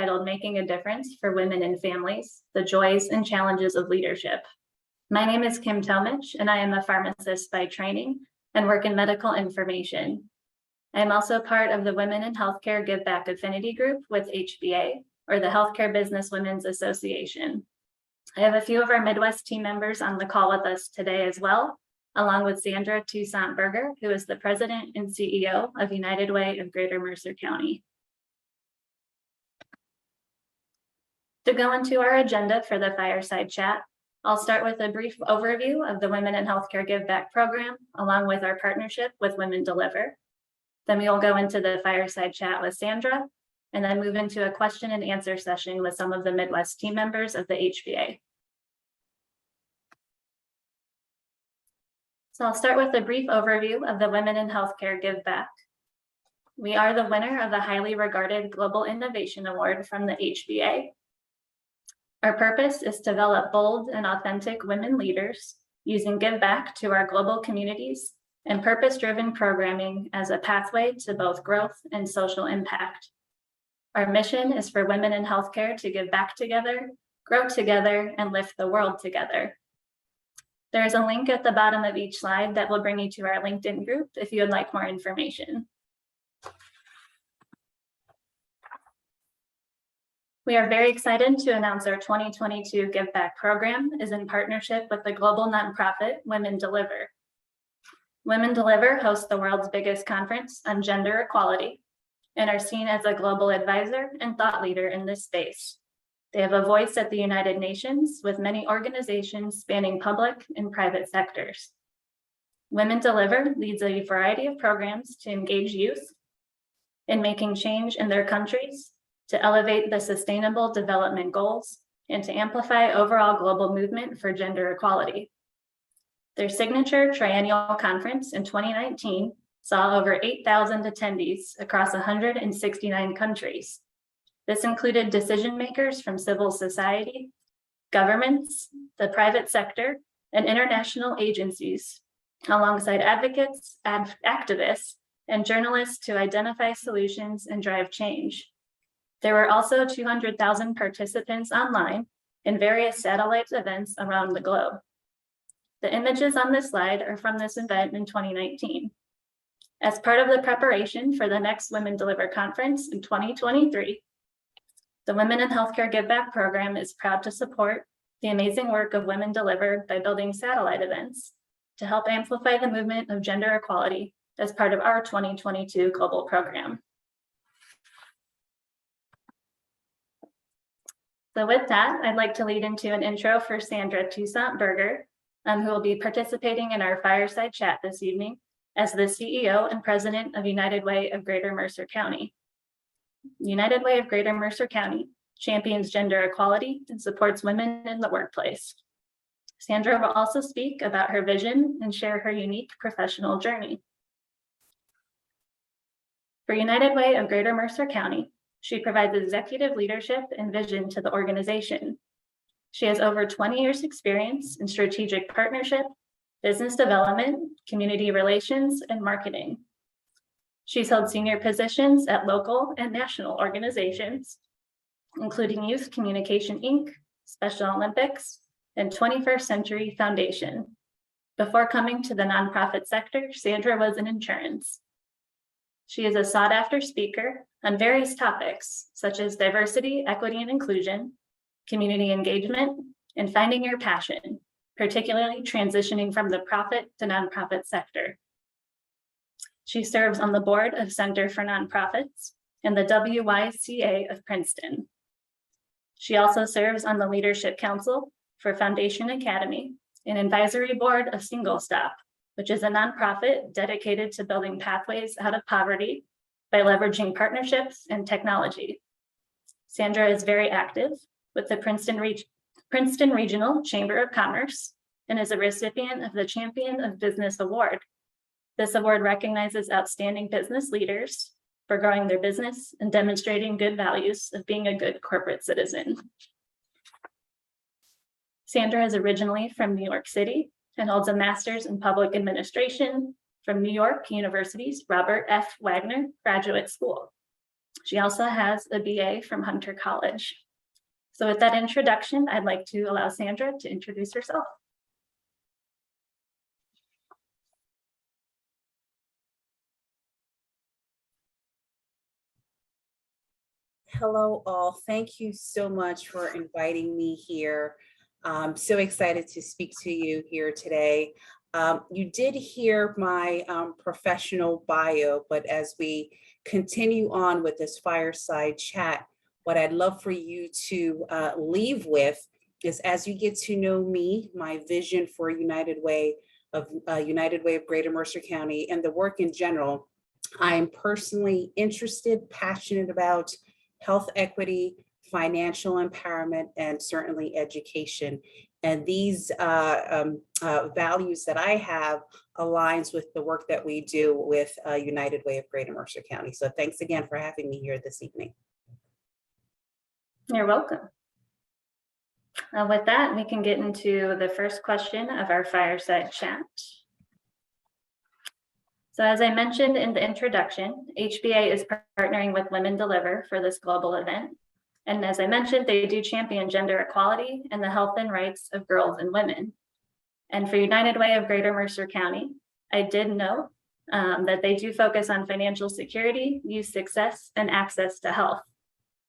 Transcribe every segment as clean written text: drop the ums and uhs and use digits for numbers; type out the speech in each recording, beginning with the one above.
entitled Making a Difference for Women and Families, the Joys and Challenges of Leadership. My name is Kim Tomich, and I am a pharmacist by training and work in medical information. I am also part of the Women in Healthcare Give Back Affinity group with HBA, or the Healthcare Business Women's Association. I have a few of our Midwest team members on the call with us today as well, along with Sandra Toussaint-Berger, who is the president and CEO of United Way of Greater Mercer County. To go into our agenda for the fireside chat, I'll start with a brief overview of the Women in Healthcare Give Back program, along with our partnership with Women Deliver. Then we will go into the fireside chat with Sandra, and then move into a question and answer session with some of the Midwest team members of the HBA. So I'll start with a brief overview of the Women in Healthcare Give Back. We are the winner of the highly regarded Global Innovation Award from the HBA. Our purpose is to develop bold and authentic women leaders using give back to our global communities and purpose-driven programming as a pathway to both growth and social impact. Our mission is for women in healthcare to give back together, grow together, and lift the world together. There is a link at the bottom of each slide that will bring you to our LinkedIn group if you would like more information. We are very excited to announce our 2022 Give Back program is in partnership with the global nonprofit Women Deliver. Women Deliver hosts the world's biggest conference on gender equality and are seen as a global advisor and thought leader in this space. They have a voice at the United Nations with many organizations spanning public and private sectors. Women Deliver leads a variety of programs to engage youth in making change in their countries, to elevate the Sustainable Development Goals, and to amplify overall global movement for gender equality. Their signature triennial conference in 2019 saw over 8,000 attendees across 169 countries. This included decision makers from civil society, governments, the private sector, and international agencies, alongside advocates, activists, and journalists to identify solutions and drive change. There were also 200,000 participants online in various satellite events around the globe. The images on this slide are from this event in 2019. As part of the preparation for the next Women Deliver conference in 2023, the Women in Healthcare Give Back program is proud to support the amazing work of Women Deliver by building satellite events to help amplify the movement of gender equality as part of our 2022 global program. So with that, I'd like to lead into an intro for Sandra Toussaint-Berger, who will be participating in our fireside chat this evening as the CEO and president of United Way of Greater Mercer County. United Way of Greater Mercer County champions gender equality and supports women in the workplace. Sandra will also speak about her vision and share her unique professional journey. For United Way of Greater Mercer County, she provides executive leadership and vision to the organization. She has over 20 years experience in strategic partnership, business development, community relations, and marketing. She's held senior positions at local and national organizations, including Youth Communication Inc., Special Olympics, and 21st Century Foundation. Before coming to the nonprofit sector, Sandra was in insurance. She is a sought-after speaker on various topics, such as diversity, equity, and inclusion, community engagement, and finding your passion, particularly transitioning from the profit to nonprofit sector. She serves on the board of Center for Nonprofits and the WYCA of Princeton. She also serves on the Leadership Council for Foundation Academy and advisory board of Single Stop, which is a nonprofit dedicated to building pathways out of poverty by leveraging partnerships and technology. Sandra is very active with the Princeton Regional Chamber of Commerce and is a recipient of the Champion of Business Award. This award recognizes outstanding business leaders for growing their business and demonstrating good values of being a good corporate citizen. Sandra is originally from New York City and holds a master's in public administration from New York University's Robert F. Wagner Graduate School. She also has a BA from Hunter College. So with that introduction, I'd like to allow Sandra to introduce herself. Hello all, thank you so much for inviting me here. I'm so excited to speak to you here today. You did hear my professional bio, but as we continue on with this fireside chat, what I'd love for you to leave with is, as you get to know me, my vision for United Way of Greater Mercer County and the work in general, I'm personally interested, passionate about health equity, financial empowerment, and certainly education. And these values that I have aligns with the work that we do with United Way of Greater Mercer County. So thanks again for having me here this evening. You're welcome. With that, we can get into the first question of our fireside chat. So as I mentioned in the introduction, HBA is partnering with Women Deliver for this global event. And as I mentioned, they do champion gender equality and the health and rights of girls and women. And for United Way of Greater Mercer County, I did know that they do focus on financial security, youth success, and access to health.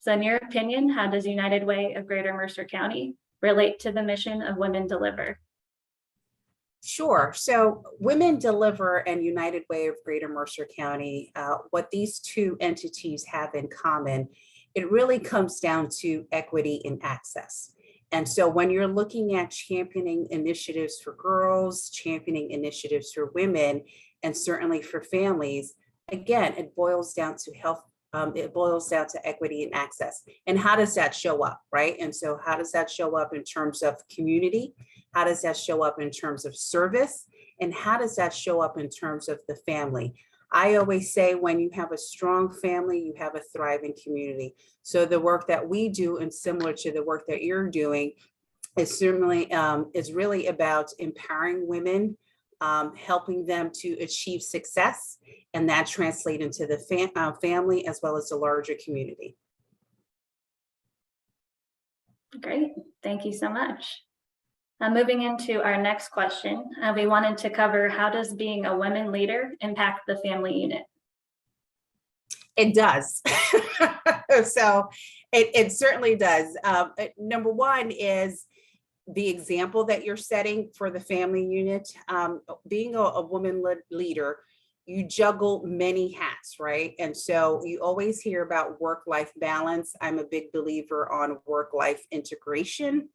So in your opinion, how does United Way of Greater Mercer County relate to the mission of Women Deliver? Sure. So Women Deliver and United Way of Greater Mercer County, what these two entities have in common, it really comes down to equity and access. And so when you're looking at championing initiatives for girls, championing initiatives for women, and certainly for families, again, it boils down to health. It boils down to equity and access. And how does that show up, right? And so how does that show up in terms of community? How does that show up in terms of service? And how does that show up in terms of the family? I always say when you have a strong family, you have a thriving community. So the work that we do, and similar to the work that you're doing, is certainly is really about empowering women, helping them to achieve success, and that translates into the family as well as the larger community. Great, thank you so much. Moving into our next question, we wanted to cover, how does being a women leader impact the family unit? It does. So it certainly does. Number one is the example that you're setting for the family unit. Being a woman leader, you juggle many hats, right? And so you always hear about work-life balance. I'm a big believer on work-life integration.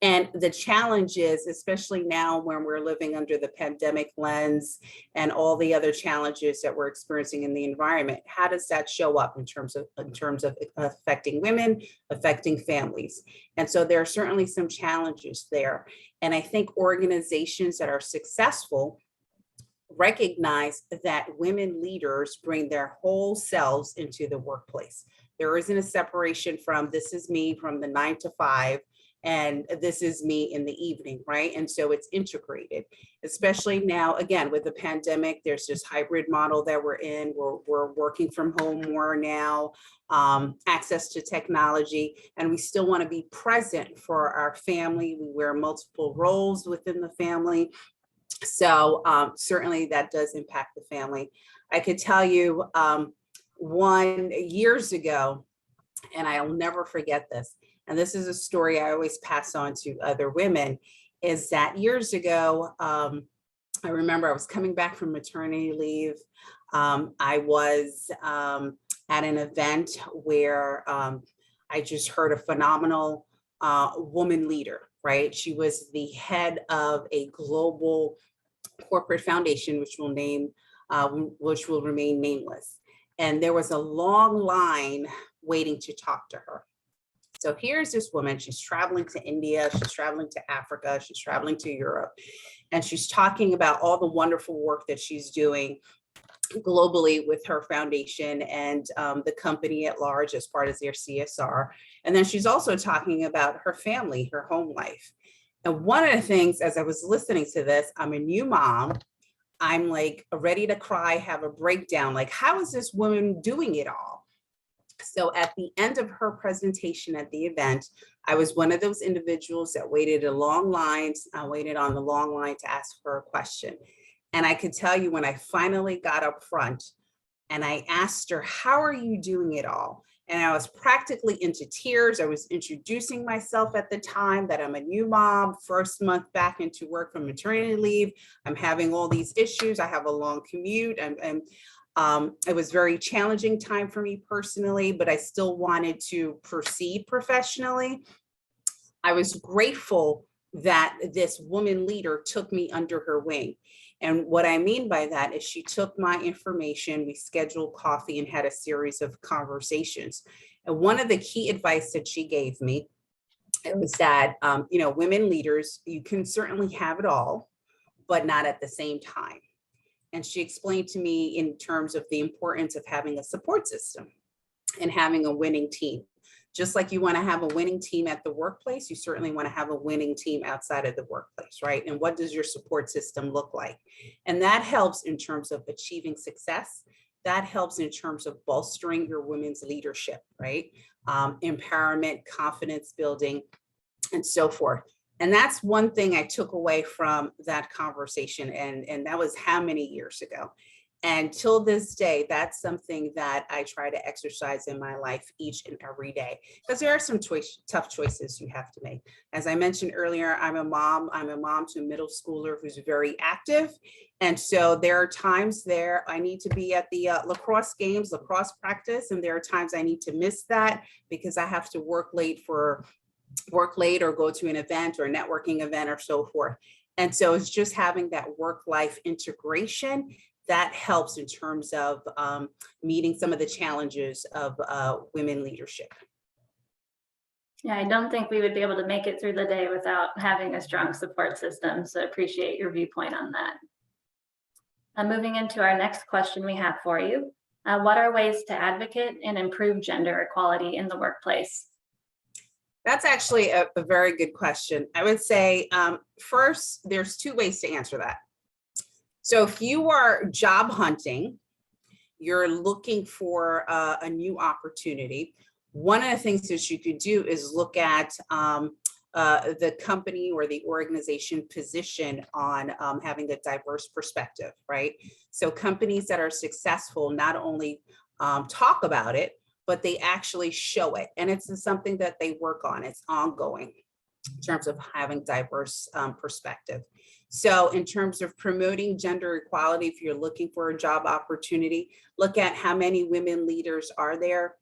And the challenge is, especially now when we're living under the pandemic lens and all the other challenges that we're experiencing in the environment, how does that show up in terms of affecting women, affecting families? And so there are certainly some challenges there. And I think organizations that are successful recognize that women leaders bring their whole selves into the workplace. There isn't a separation from, this is me from the 9 to 5, and this is me in the evening, right? And so it's integrated, especially now, again, with the pandemic, there's this hybrid model that we're in. We're working from home more now, access to technology, and we still want to be present for our family. We wear multiple roles within the family. So certainly that does impact the family. I could tell you years ago, and I'll never forget this, and this is a story I always pass on to other women, is that years ago, I remember I was coming back from maternity leave. I was at an event where I just heard a phenomenal woman leader, right? She was the head of a global corporate foundation, which will remain nameless. And there was a long line waiting to talk to her. So here's this woman, she's traveling to India, she's traveling to Africa, she's traveling to Europe, and she's talking about all the wonderful work that she's doing globally with her foundation and the company at large as part of their CSR. And then she's also talking about her family, her home life. And one of the things, as I was listening to this, I'm a new mom, I'm like ready to cry, have a breakdown. Like, how is this woman doing it all? So at the end of her presentation at the event, I was one of those individuals that waited a long lines. I waited on the long line to ask her a question. And I could tell you when I finally got up front and I asked her, how are you doing it all? And I was practically into tears. I was introducing myself at the time that I'm a new mom, first month back into work from maternity leave. I'm having all these issues. I have a long commute. It was very challenging time for me personally, but I still wanted to proceed professionally. I was grateful that this woman leader took me under her wing. And what I mean by that is she took my information, we scheduled coffee and had a series of conversations. And one of the key advice that she gave me, it was that, women leaders, you can certainly have it all, but not at the same time. And she explained to me in terms of the importance of having a support system and having a winning team. Just like you want to have a winning team at the workplace, you certainly want to have a winning team outside of the workplace, right? And what does your support system look like? And that helps in terms of achieving success. That helps in terms of bolstering your women's leadership, right? Empowerment, confidence building, and so forth. And that's one thing I took away from that conversation. And that was how many years ago? And till this day, that's something that I try to exercise in my life each and every day, because there are some tough choices you have to make. As I mentioned earlier, I'm a mom to a middle schooler who's very active. And so there are times there I need to be at the lacrosse games, lacrosse practice. And there are times I need to miss that because I have to work late or go to an event or a networking event or so forth. And so it's just having that work-life integration that helps in terms of meeting some of the challenges of women leadership. Yeah, I don't think we would be able to make it through the day without having a strong support system. So appreciate your viewpoint on that. Moving into our next question we have for you. What are ways to advocate and improve gender equality in the workplace? That's actually a very good question. I would say first, there's two ways to answer that. So if you are job hunting, you're looking for a new opportunity, one of the things that you could do is look at the company or the organization position on having a diverse perspective, right? So companies that are successful not only talk about it, but they actually show it. And it's something that they work on. It's ongoing in terms of having diverse perspective. So in terms of promoting gender equality, if you're looking for a job opportunity, look at how many women leaders are there.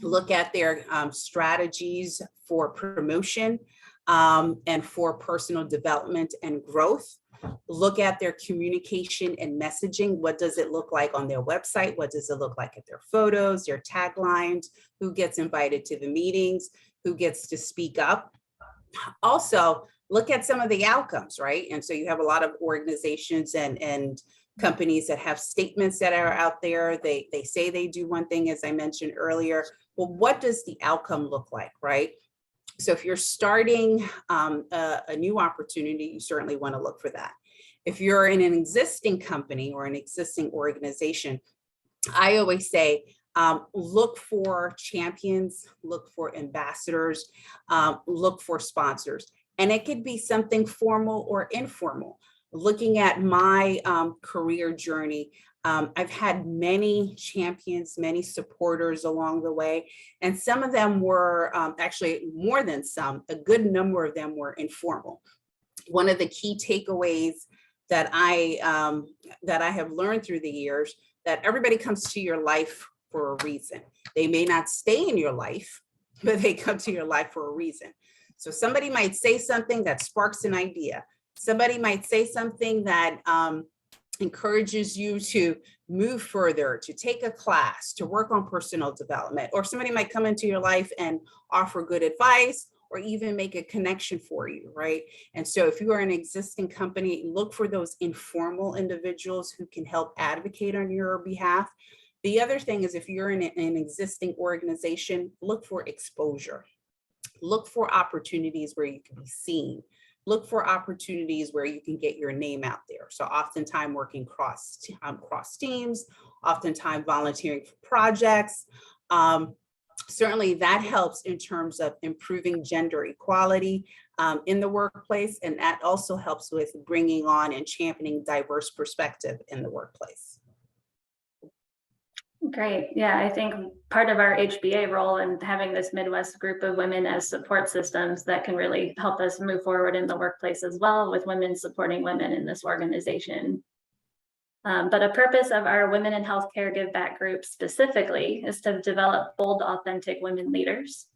Look at their strategies for promotion and for personal development and growth. Look at their communication and messaging. What does it look like on their website? What does it look like at their photos, their taglines? Who gets invited to the meetings? Who gets to speak up? Also, look at some of the outcomes, right? And so you have a lot of organizations and companies that have statements that are out there. They say they do one thing, as I mentioned earlier. Well, what does the outcome look like, right? So if you're starting a new opportunity, you certainly want to look for that. If you're in an existing company or an existing organization, I always say, look for champions, look for ambassadors, look for sponsors. And it could be something formal or informal. Looking at my career journey, I've had many champions, many supporters along the way, and some of them were actually more than some, a good number of them were informal. One of the key takeaways that I have learned through the years, that everybody comes to your life for a reason. They may not stay in your life, but they come to your life for a reason. So somebody might say something that sparks an idea. Somebody might say something that encourages you to move further, to take a class, to work on personal development, or somebody might come into your life and offer good advice or even make a connection for you, right? And so if you are an existing company, look for those informal individuals who can help advocate on your behalf. The other thing is, if you're in an existing organization, look for exposure. Look for opportunities where you can be seen. Look for opportunities where you can get your name out there. So oftentimes working cross teams, oftentimes volunteering for projects. certainly that helps in terms of improving gender equality in the workplace. And that also helps with bringing on and championing diverse perspective in the workplace. Great. Yeah, I think part of our HBA role and having this Midwest group of women as support systems that can really help us move forward in the workplace as well, with women supporting women in this organization. But a purpose of our Women in Healthcare Give Back group specifically is to develop bold, authentic women leaders.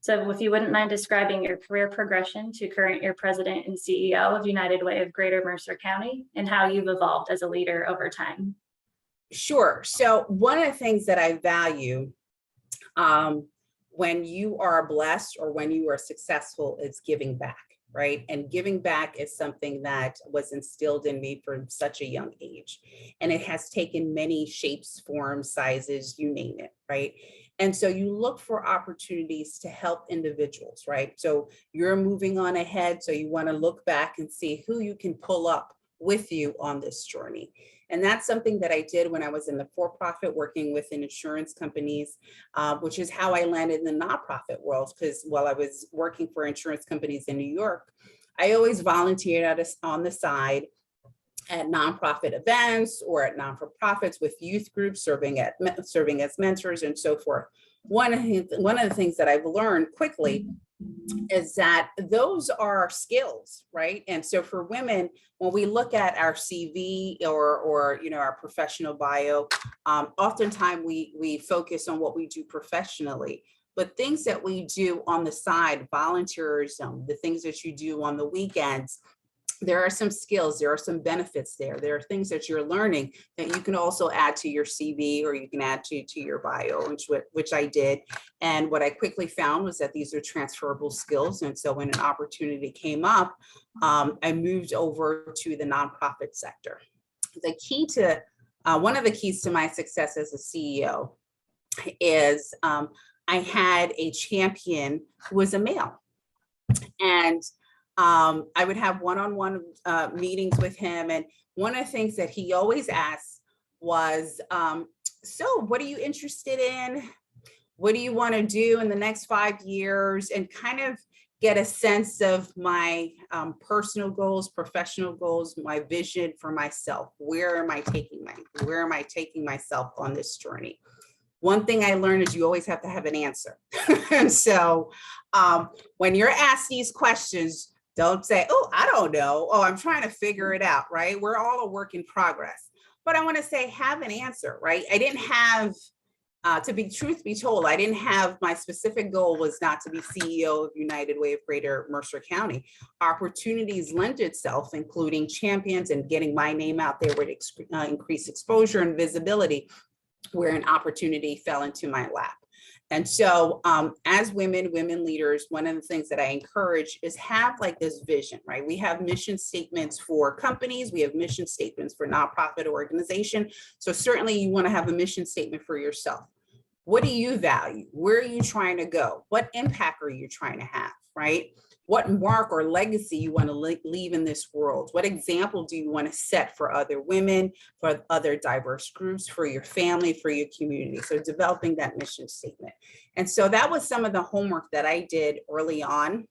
So if you wouldn't mind describing your career progression to current year president and CEO of United Way of Greater Mercer County and how you've evolved as a leader over time. Sure. So one of the things that I value when you are blessed or when you are successful is giving back, right? And giving back is something that was instilled in me from such a young age. And it has taken many shapes, forms, sizes, you name it, right? And so you look for opportunities to help individuals, right? So you're moving on ahead. So you want to look back and see who you can pull up with you on this journey. And that's something that I did when I was in the for-profit working within insurance companies, which is how I landed in the nonprofit world. Because while I was working for insurance companies in New York, I always volunteered on the side at nonprofit events or at non-for-profits with youth groups, serving as mentors and so forth. One of the things that I've learned quickly is that those are skills, right? And so for women, when we look at our CV or our professional bio, oftentimes we focus on what we do professionally, but things that we do on the side, volunteerism, the things that you do on the weekends, there are some skills, there are some benefits there. There are things that you're learning that you can also add to your CV or you can add to your bio, which I did. And what I quickly found was that these are transferable skills. And so when an opportunity came up, I moved over to the nonprofit sector. The key to, one of the keys to my success as a CEO is I had a champion who was a male. And I would have one-on-one meetings with him. And one of the things that he always asked was, so what are you interested in? What do you want to do in the next 5 years? And kind of get a sense of my personal goals, professional goals, my vision for myself. Where am I taking myself on this journey? One thing I learned is you always have to have an answer. And so when you're asked these questions, don't say, oh, I don't know. Oh, I'm trying to figure it out, right? We're all a work in progress. But I want to say, have an answer, right? I didn't have, truth be told, I didn't have, my specific goal was not to be CEO of United Way of Greater Mercer County. Opportunities lend itself, including champions and getting my name out there would increase exposure and visibility, where an opportunity fell into my lap. And so as women leaders, one of the things that I encourage is have like this vision, right? We have mission statements for companies. We have mission statements for nonprofit organization. So certainly you want to have a mission statement for yourself. What do you value? Where are you trying to go? What impact are you trying to have, right? What mark or legacy you want to leave in this world? What example do you want to set for other women, for other diverse groups, for your family, for your community? So developing that mission statement. And so that was some of the homework that I did early on.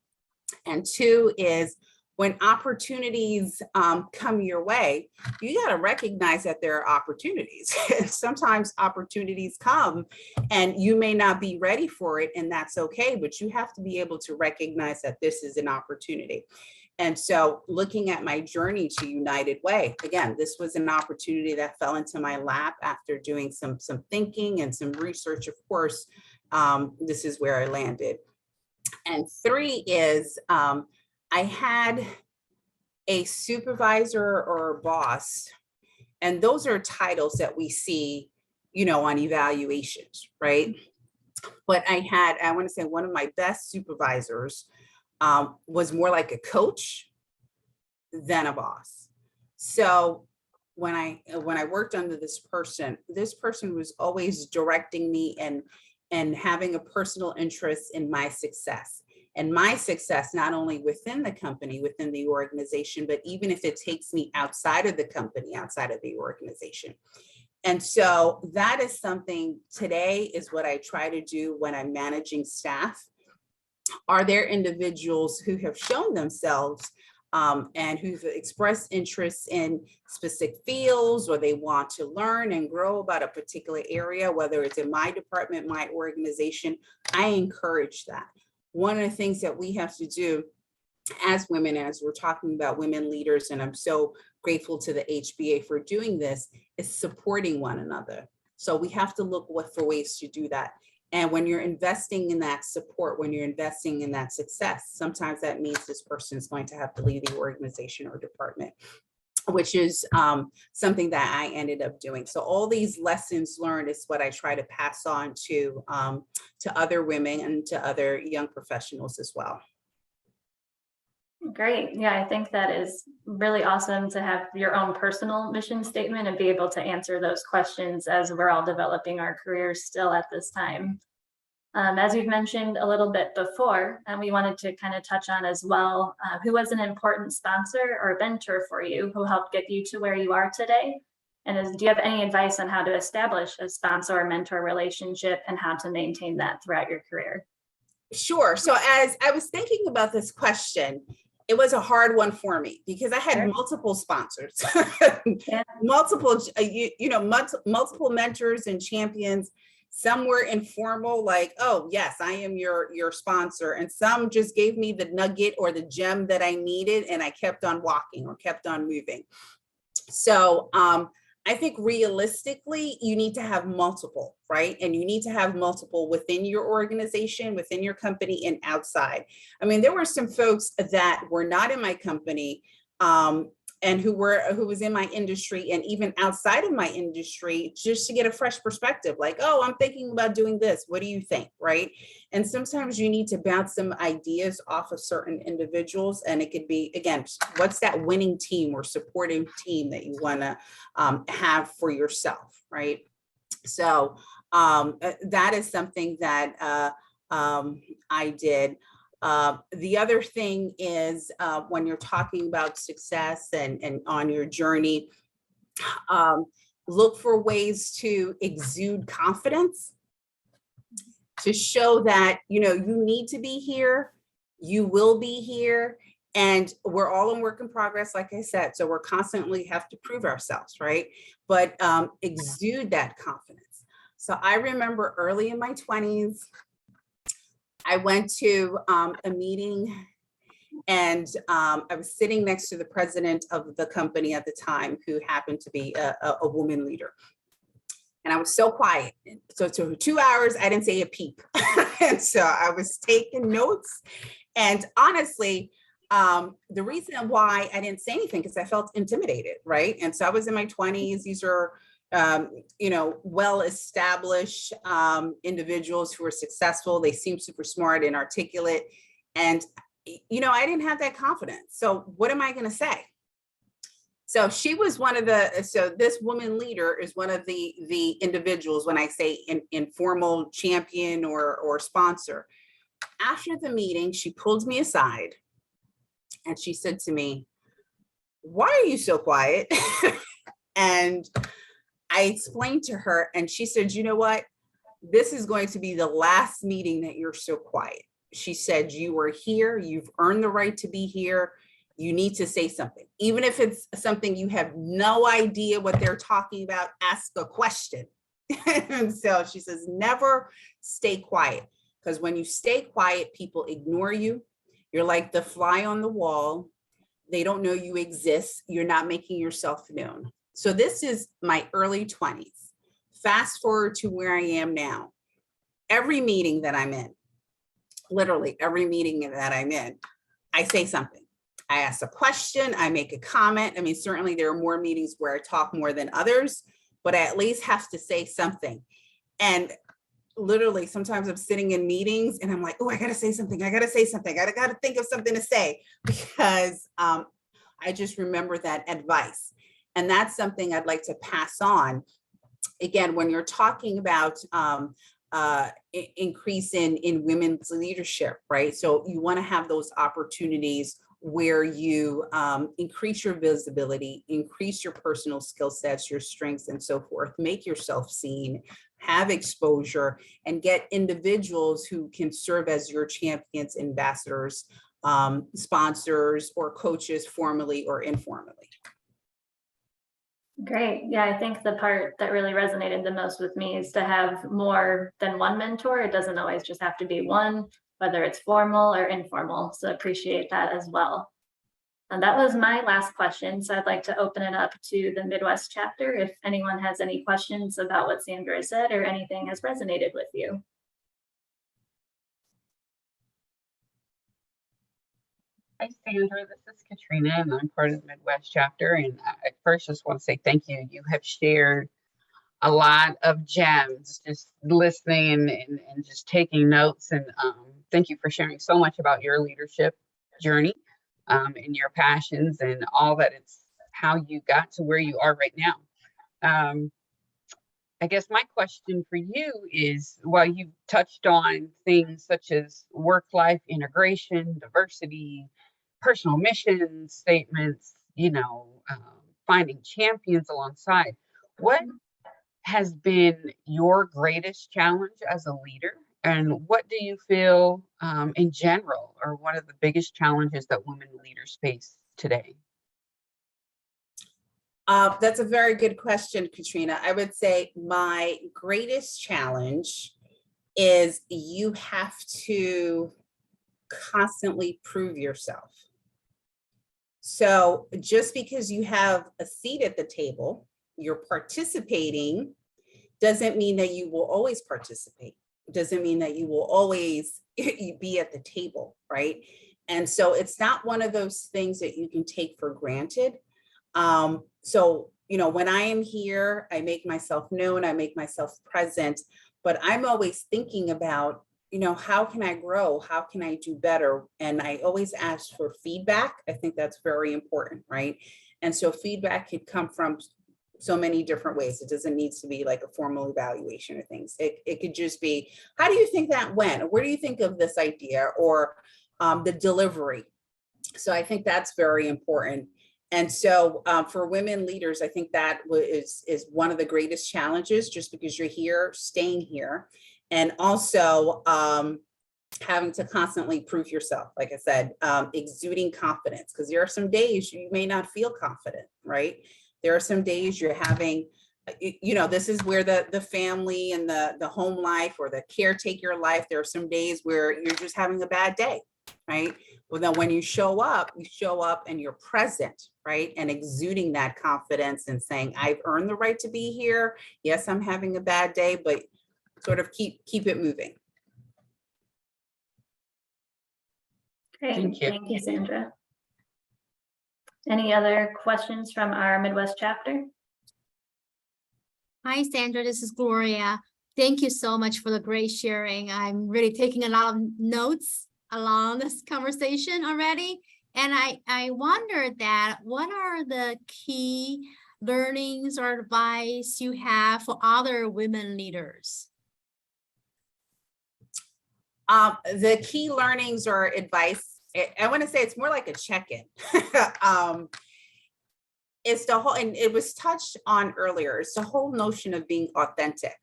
And two is, when opportunities come your way, you got to recognize that there are opportunities. Sometimes opportunities come and you may not be ready for it, and that's okay, but you have to be able to recognize that this is an opportunity. And so looking at my journey to United Way, again, this was an opportunity that fell into my lap after doing some thinking and some research. Of course, this is where I landed. And three is, I had a supervisor or a boss, and those are titles that we see, on evaluations, right? But I want to say one of my best supervisors was more like a coach than a boss. So when I worked under this person was always directing me and having a personal interest in my success. And my success, not only within the company, within the organization, but even if it takes me outside of the company, outside of the organization. And so that is something today is what I try to do when I'm managing staff. Are there individuals who have shown themselves and who've expressed interest in specific fields, or they want to learn and grow about a particular area, whether it's in my department, my organization? I encourage that. One of the things that we have to do as women, as we're talking about women leaders, and I'm so grateful to the HBA for doing this, is supporting one another. So we have to look for ways to do that. And when you're investing in that support, when you're investing in that success, sometimes that means this person is going to have to leave the organization or department, which is something that I ended up doing. So all these lessons learned is what I try to pass on to other women and to other young professionals as well. Great. Yeah, I think that is really awesome to have your own personal mission statement and be able to answer those questions as we're all developing our careers still at this time. As you've mentioned a little bit before, and we wanted to kind of touch on as well, who was an important sponsor or mentor for you who helped get you to where you are today? And do you have any advice on how to establish a sponsor or mentor relationship and how to maintain that throughout your career? Sure. So as I was thinking about this question, it was a hard one for me because I had multiple sponsors, multiple, multiple mentors and champions. Some were informal, like, oh, yes, I am your sponsor. And some just gave me the nugget or the gem that I needed. And I kept on walking or kept on moving. So I think realistically, you need to have multiple, right? And you need to have multiple within your organization, within your company, and outside. I mean, there were some folks that were not in my company and who was in my industry and even outside of my industry, just to get a fresh perspective, like, oh, I'm thinking about doing this. What do you think, right? And sometimes you need to bounce some ideas off of certain individuals. And it could be, again, what's that winning team or supporting team that you want to have for yourself, right? So that is something that I did. The other thing is when you're talking about success and on your journey, look for ways to exude confidence, to show that, you need to be here, you will be here, and we're all in work in progress, like I said, so we're constantly have to prove ourselves, right? But exude that confidence. So I remember early in my 20s, I went to a meeting and I was sitting next to the president of the company at the time, who happened to be a woman leader. And I was so quiet. So for 2 hours, I didn't say a peep. And so I was taking notes. And honestly, the reason why I didn't say anything, because I felt intimidated, right? And so I was in my 20s. These are well-established individuals who are successful. They seem super smart and articulate. And, I didn't have that confidence. So what am I going to say? So she was so this woman leader is one of the individuals, when I say informal champion or sponsor. After the meeting, she pulled me aside and she said to me, "Why are you so quiet?" And I explained to her, and she said, "You know what? This is going to be the last meeting that you're so quiet." She said, "You are here. You've earned the right to be here. You need to say something. Even if it's something you have no idea what they're talking about, ask a question." And so she says, never stay quiet, because when you stay quiet, people ignore you. You're like the fly on the wall. They don't know you exist. You're not making yourself known. So this is my early 20s. Fast forward to where I am now. Every meeting that I'm in, literally every meeting that I'm in, I say something. I ask a question, I make a comment. I mean, certainly there are more meetings where I talk more than others, but I at least have to say something. And literally sometimes I'm sitting in meetings and I'm like, oh, I gotta say something. I gotta say something. I gotta think of something to say, because I just remember that advice. And that's something I'd like to pass on. Again, when you're talking about increase in women's leadership, right? So you want to have those opportunities where you increase your visibility, increase your personal skill sets, your strengths, and so forth, make yourself seen, have exposure, and get individuals who can serve as your champions, ambassadors, sponsors, or coaches, formally or informally. Great. Yeah, I think the part that really resonated the most with me is to have more than one mentor. It doesn't always just have to be one, whether it's formal or informal. So appreciate that as well. And that was my last question. So I'd like to open it up to the Midwest chapter if anyone has any questions about what Sandra said or anything has resonated with you. Hi, Sandra. This is Katrina, and I'm part of the Midwest chapter. And I first just want to say thank you. You have shared a lot of gems, just listening and just taking notes. And thank you for sharing so much about your leadership journey and your passions and all that. It's how you got to where you are right now. I guess my question for you is, while you've touched on things such as work-life integration, diversity, personal mission statements, finding champions alongside, what has been your greatest challenge as a leader? And what do you feel in general are one of the biggest challenges that women leaders face today? That's a very good question, Katrina. I would say my greatest challenge is you have to constantly prove yourself. So just because you have a seat at the table, you're participating, doesn't mean that you will always participate. Doesn't mean that you will always be at the table, right? And so it's not one of those things that you can take for granted. So, when I am here, I make myself known, I make myself present, but I'm always thinking about, how can I grow? How can I do better? And I always ask for feedback. I think that's very important, right? And so feedback could come from so many different ways. It doesn't need to be like a formal evaluation of things. It could just be, how do you think that went? Or where do you think of this idea? Or the delivery. So I think that's very important. And so for women leaders, I think that is one of the greatest challenges, just because you're here, staying here, and also having to constantly prove yourself. Like I said, exuding confidence, because there are some days you may not feel confident, right? There are some days you're having, this is where the family and the home life or the caretaker life, there are some days where you're just having a bad day, right? Well, then when you show up and you're present, right? And exuding that confidence and saying, I've earned the right to be here. Yes, I'm having a bad day, but sort of keep it moving. Great. Thank you. Thank you, Sandra. Any other questions from our Midwest chapter? Hi, Sandra. This is Gloria. Thank you so much for the great sharing. I'm really taking a lot of notes along this conversation already. And I wondered that what are the key learnings or advice you have for other women leaders? The key learnings or advice, I want to say it's more like a check-in. It's the whole, and it was touched on earlier, it's the whole notion of being authentic.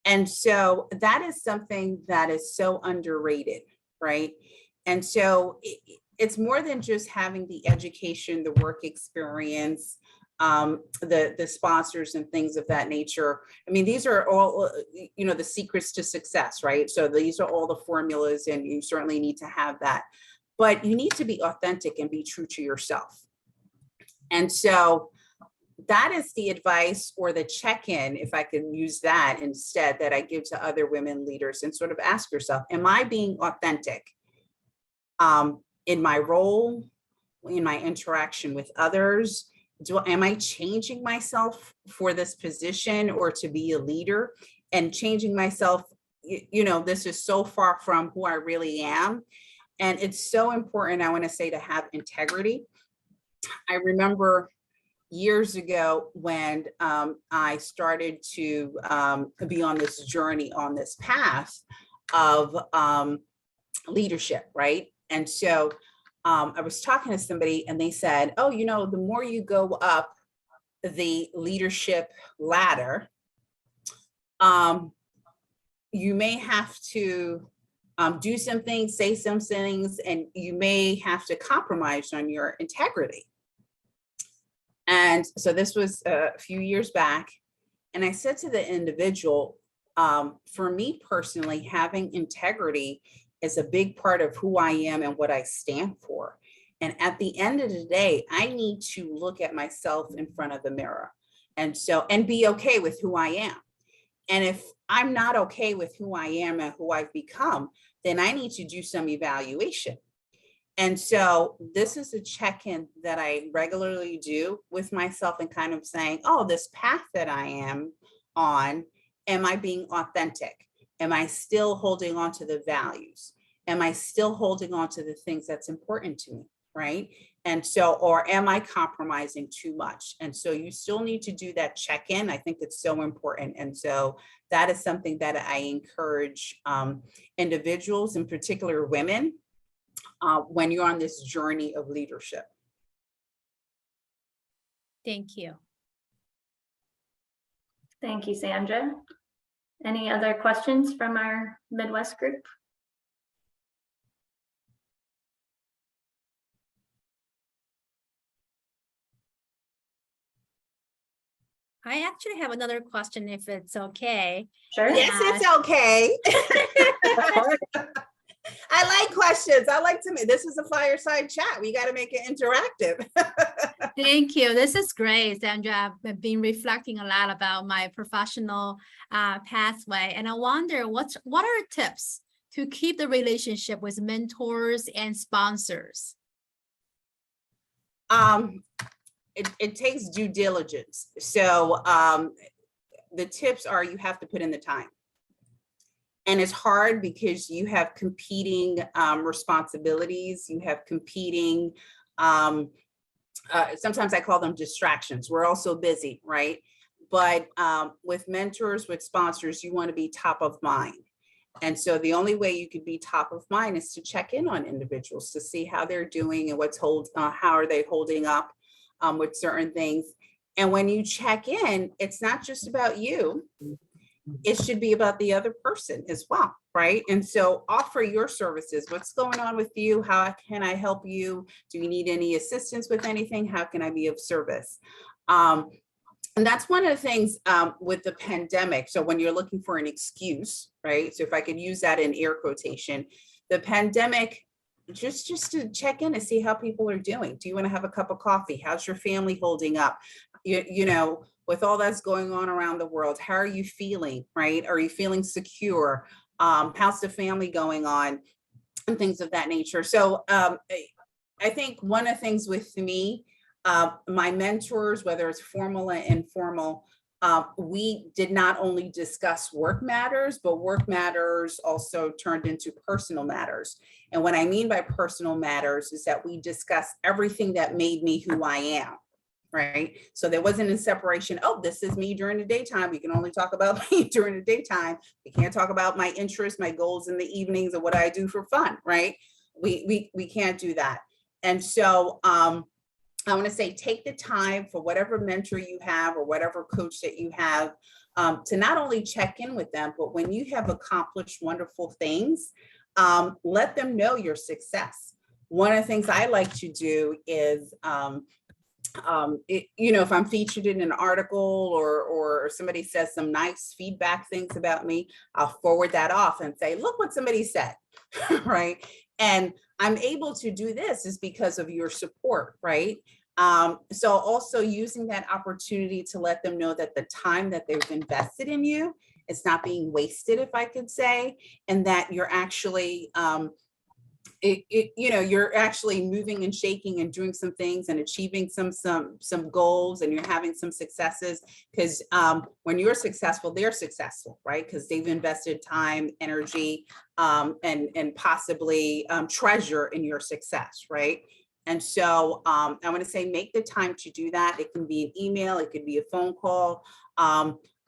And so that is something that is so underrated, right? And so it's more than just having the education, the work experience, the sponsors and things of that nature. I mean, these are all, the secrets to success, right? So these are all the formulas, and you certainly need to have that. But you need to be authentic and be true to yourself. And so that is the advice, or the check-in, if I can use that instead, that I give to other women leaders, and sort of ask yourself, am I being authentic in my role, in my interaction with others? Am I changing myself for this position or to be a leader? And changing myself, this is so far from who I really am. And it's so important, I want to say, to have integrity. I remember years ago when I started to be on this journey, on this path of leadership, right? And so I was talking to somebody and they said, oh, the more you go up the leadership ladder, you may have to do some things, say some things, and you may have to compromise on your integrity. And so this was a few years back. And I said to the individual, for me personally, having integrity is a big part of who I am and what I stand for. And at the end of the day, I need to look at myself in front of the mirror and be okay with who I am. And if I'm not okay with who I am and who I've become, then I need to do some evaluation. And so this is a check-in that I regularly do with myself and kind of saying, oh, this path that I am on, am I being authentic? Am I still holding on to the values? Am I still holding on to the things that's important to me, right? And so, or am I compromising too much? And so you still need to do that check-in. I think it's so important. And so that is something that I encourage individuals, in particular women, when you're on this journey of leadership. Thank you. Thank you, Sandra. Any other questions from our Midwest group? I actually have another question if it's okay. Sure. Yes, it's okay. I like questions. I like to make, this is a fireside chat. We got to make it interactive. Thank you. This is great, Sandra. I've been reflecting a lot about my professional pathway, and I wonder what are tips to keep the relationship with mentors and sponsors? It takes due diligence. So the tips are you have to put in the time. And it's hard because you have competing responsibilities. You have competing, sometimes I call them distractions. We're all so busy, right? But with mentors, with sponsors, you want to be top of mind. And so the only way you could be top of mind is to check in on individuals to see how they're doing and how are they holding up with certain things. And when you check in, it's not just about you. It should be about the other person as well, right? And so offer your services. What's going on with you? How can I help you? Do you need any assistance with anything? How can I be of service? And that's one of the things with the pandemic. So when you're looking for an excuse, right? So if I could use that in air quotation, the pandemic, just to check in and see how people are doing. Do you want to have a cup of coffee? How's your family holding up? You know, with all that's going on around the world, how are you feeling, right? Are you feeling secure? How's the family going on? And things of that nature. So I think one of the things with me, my mentors, whether it's formal and informal, we did not only discuss work matters, but work matters also turned into personal matters. And what I mean by personal matters is that we discussed everything that made me who I am. Right. So there wasn't a separation. Oh, this is me during the daytime. We can only talk about me during the daytime. We can't talk about my interests, my goals in the evenings, or what I do for fun. Right. We can't do that. And so I want to say, take the time for whatever mentor you have or whatever coach that you have to not only check in with them, but when you have accomplished wonderful things, let them know your success. One of the things I like to do is if I'm featured in an article or somebody says some nice feedback things about me, I'll forward that off and say, look what somebody said, right? And I'm able to do this is because of your support, right? So also using that opportunity to let them know that the time that they've invested in you is not being wasted, if I could say, and that you're actually you're actually moving and shaking and doing some things and achieving some goals, and you're having some successes, because when you're successful, they're successful, right? Because they've invested time, energy, and possibly treasure in your success, right? And so I want to say, make the time to do that. It can be an email, it could be a phone call.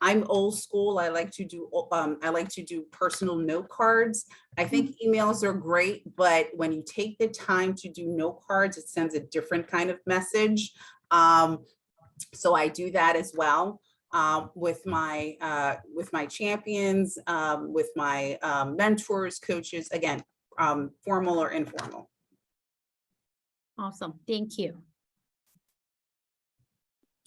I'm old school. I like to do personal note cards. I think emails are great, but when you take the time to do note cards, it sends a different kind of message. So I do that as well with my champions, with my mentors, coaches, again, formal or informal. Awesome. Thank you.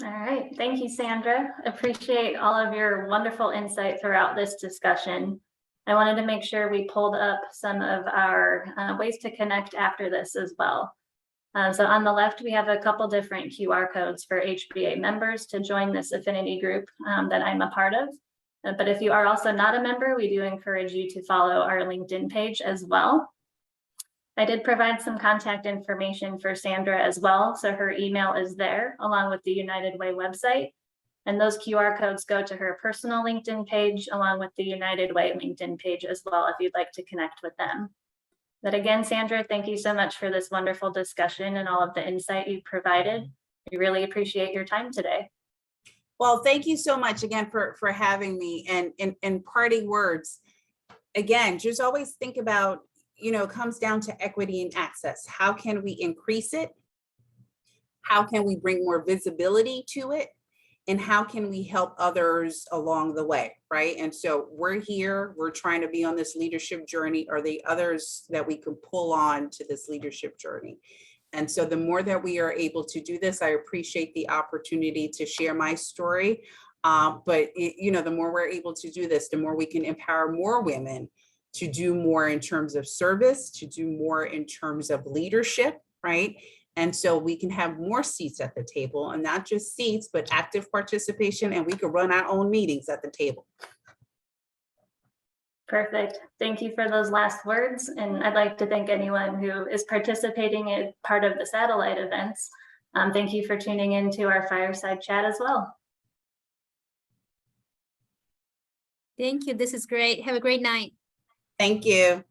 All right, thank you, Sandra. Appreciate all of your wonderful insight throughout this discussion. I wanted to make sure we pulled up some of our ways to connect after this as well. So on the left, we have a couple different QR codes for HBA members to join this affinity group that I'm a part of. But if you are also not a member, we do encourage you to follow our LinkedIn page as well. I did provide some contact information for Sandra as well. So her email is there along with the United Way website. And those QR codes go to her personal LinkedIn page along with the United Way LinkedIn page as well if you'd like to connect with them. But again, Sandra, thank you so much for this wonderful discussion and all of the insight you provided. We really appreciate your time today. Well, thank you so much again for having me, and in parting words, again, just always think about, it comes down to equity and access. How can we increase it? How can we bring more visibility to it? And how can we help others along the way, right? And so we're here, we're trying to be on this leadership journey. Are there others that we can pull on to this leadership journey? And so the more that we are able to do this, I appreciate the opportunity to share my story. But the more we're able to do this, the more we can empower more women to do more in terms of service, to do more in terms of leadership, right? And so we can have more seats at the table, and not just seats, but active participation, and we can run our own meetings at the table. Perfect. Thank you for those last words. And I'd like to thank anyone who is participating in part of the satellite events. Thank you for tuning into our fireside chat as well. Thank you. This is great. Have a great night. Thank you.